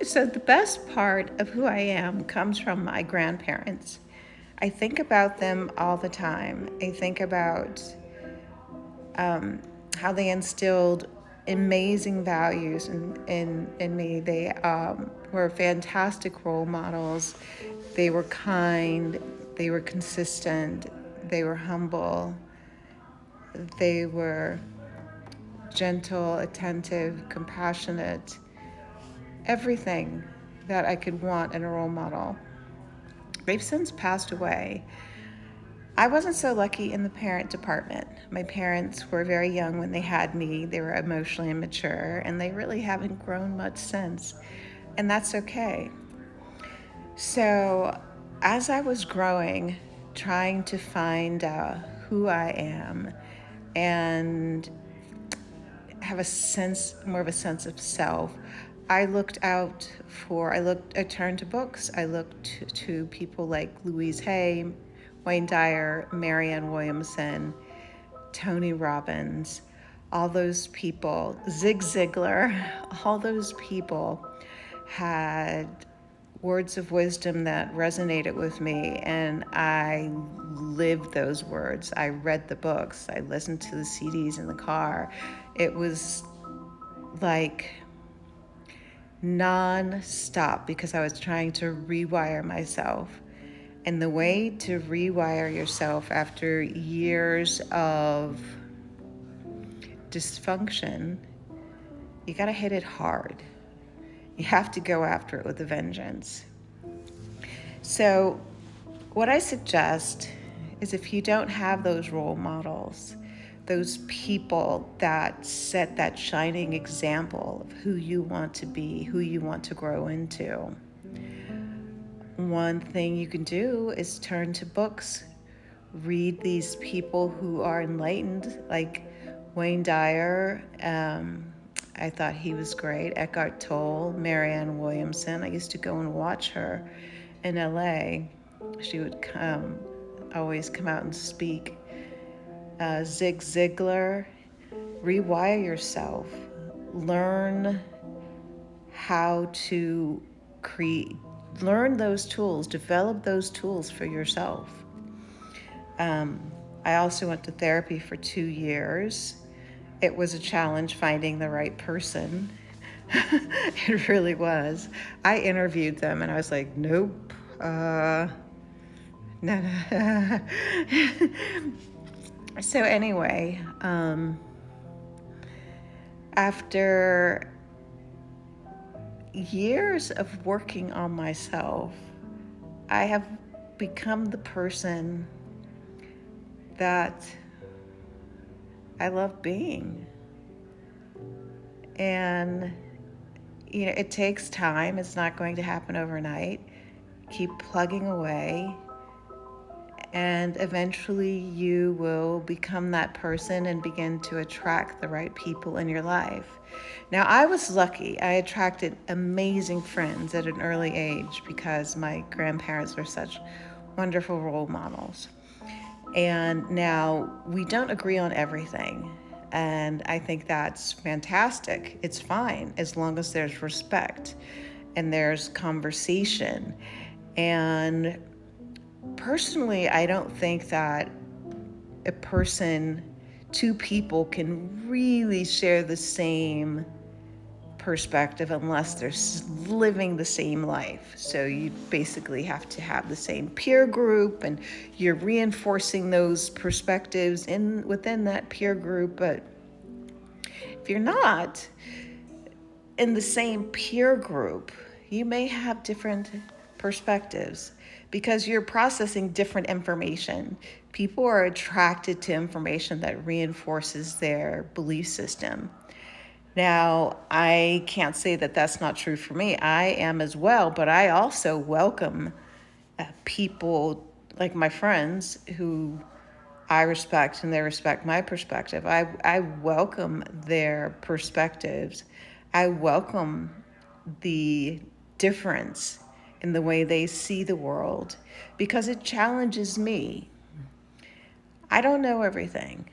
So the best part of who I am comes from my grandparents. I think about them all the time. I think about how they instilled amazing values in me. They were fantastic role models. They were kind. They were consistent. They were humble. They were gentle, attentive, compassionate, everything that I could want in a role model. They've since passed away. I wasn't so lucky in the parent department. My parents were very young when they had me. They were emotionally immature, and they really haven't grown much since. And that's okay. So, as I was growing, trying to find who I am and have a sense, more of a sense of self, I turned to books. I looked to people like Louise Hay, Wayne Dyer, Marianne Williamson, Tony Robbins, all those people, Zig Ziglar, all those people had words of wisdom that resonated with me, and I lived those words. I read the books, I listened to the CDs in the car. It was like non-stop because I was trying to rewire myself. And the way to rewire yourself after years of dysfunction, you gotta hit it hard. You have to go after it with a vengeance. So, what I suggest is if you don't have those role models, those people that set that shining example of who you want to be, who you want to grow into, one thing you can do is turn to books. Read these people who are enlightened, like Wayne Dyer. I thought he was great. Eckhart Tolle, Marianne Williamson. I used to go and watch her in LA. She would always come out and speak. Zig Ziglar. Rewire yourself. Learn how to learn those tools, develop those tools for yourself. I also went to therapy for 2 years. It was a challenge finding the right person. It really was. I interviewed them and I was like, nope, no, no. So anyway, after years of working on myself, I have become the person that I love being. And, it takes time. It's not going to happen overnight. Keep plugging away, and eventually you will become that person and begin to attract the right people in your life. Now, I was lucky. I attracted amazing friends at an early age because my grandparents were such wonderful role models. And now we don't agree on everything. And I think that's fantastic. It's fine as long as there's respect and there's conversation. And personally, I don't think that two people can really share the same perspective unless they're living the same life. So you basically have to have the same peer group, and you're reinforcing those perspectives within that peer group. But if you're not in the same peer group, you may have different perspectives because you're processing different information. People are attracted to information that reinforces their belief system. Now, I can't say that that's not true for me. I am as well, but I also welcome people like my friends who I respect and they respect my perspective. I welcome their perspectives. I welcome the difference in the way they see the world because it challenges me. I don't know everything.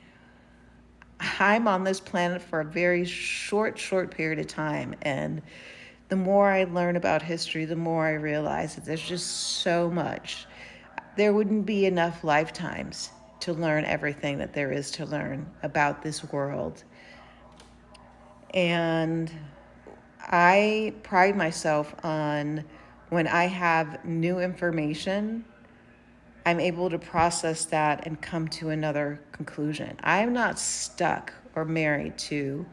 I'm on this planet for a very short period of time, and The more I learn about history, the more I realize that there's just so much. There wouldn't be enough lifetimes to learn everything that there is to learn about this world. And I pride myself on when I have new information, I'm able to process that and come to another conclusion. I'm not stuck or married to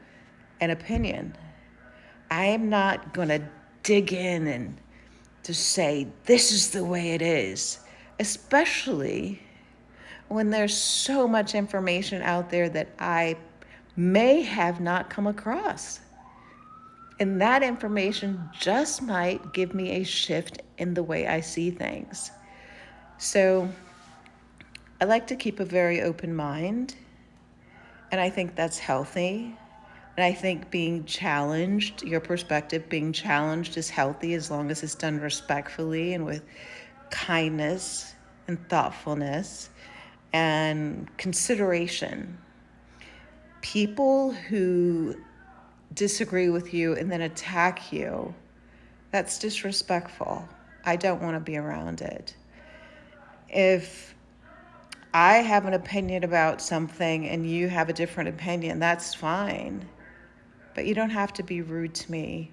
an opinion. I am not going to dig in and to say, this is the way it is, especially when there's so much information out there that I may have not come across. And that information just might give me a shift in the way I see things. So I like to keep a very open mind, and I think that's healthy. And I think being challenged, your perspective being challenged is healthy as long as it's done respectfully and with kindness and thoughtfulness and consideration. People who disagree with you and then attack you, that's disrespectful. I don't want to be around it. If I have an opinion about something and you have a different opinion, that's fine. But you don't have to be rude to me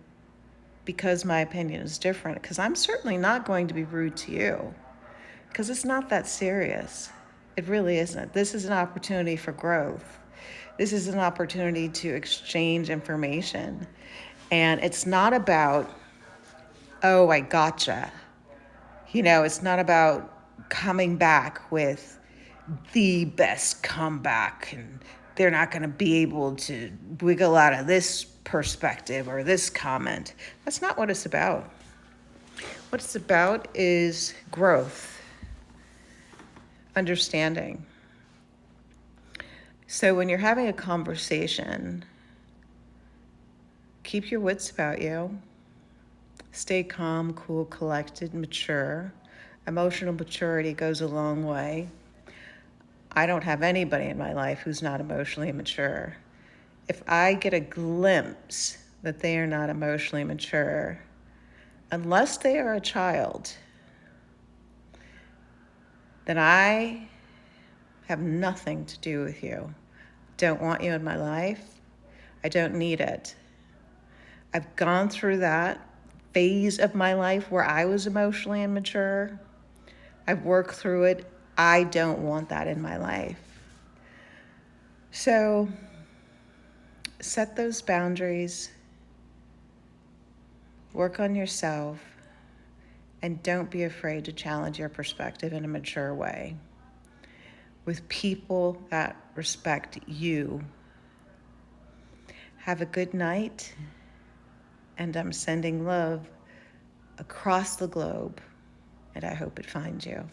because my opinion is different, because I'm certainly not going to be rude to you, because it's not that serious. It really isn't. This is an opportunity for growth. This is an opportunity to exchange information. And it's not about, oh, I gotcha. It's not about coming back with the best comeback and they're not going to be able to wiggle out of this perspective or this comment. That's not what it's about. What it's about is growth, understanding. So when you're having a conversation, keep your wits about you. Stay calm, cool, collected, mature. Emotional maturity goes a long way. I don't have anybody in my life who's not emotionally mature. If I get a glimpse that they are not emotionally mature, unless they are a child, then I have nothing to do with you. Don't want you in my life. I don't need it. I've gone through that phase of my life where I was emotionally immature. I've worked through it. I don't want that in my life. So set those boundaries, work on yourself, and don't be afraid to challenge your perspective in a mature way with people that respect you. Have a good night, and I'm sending love across the globe, and I hope it finds you.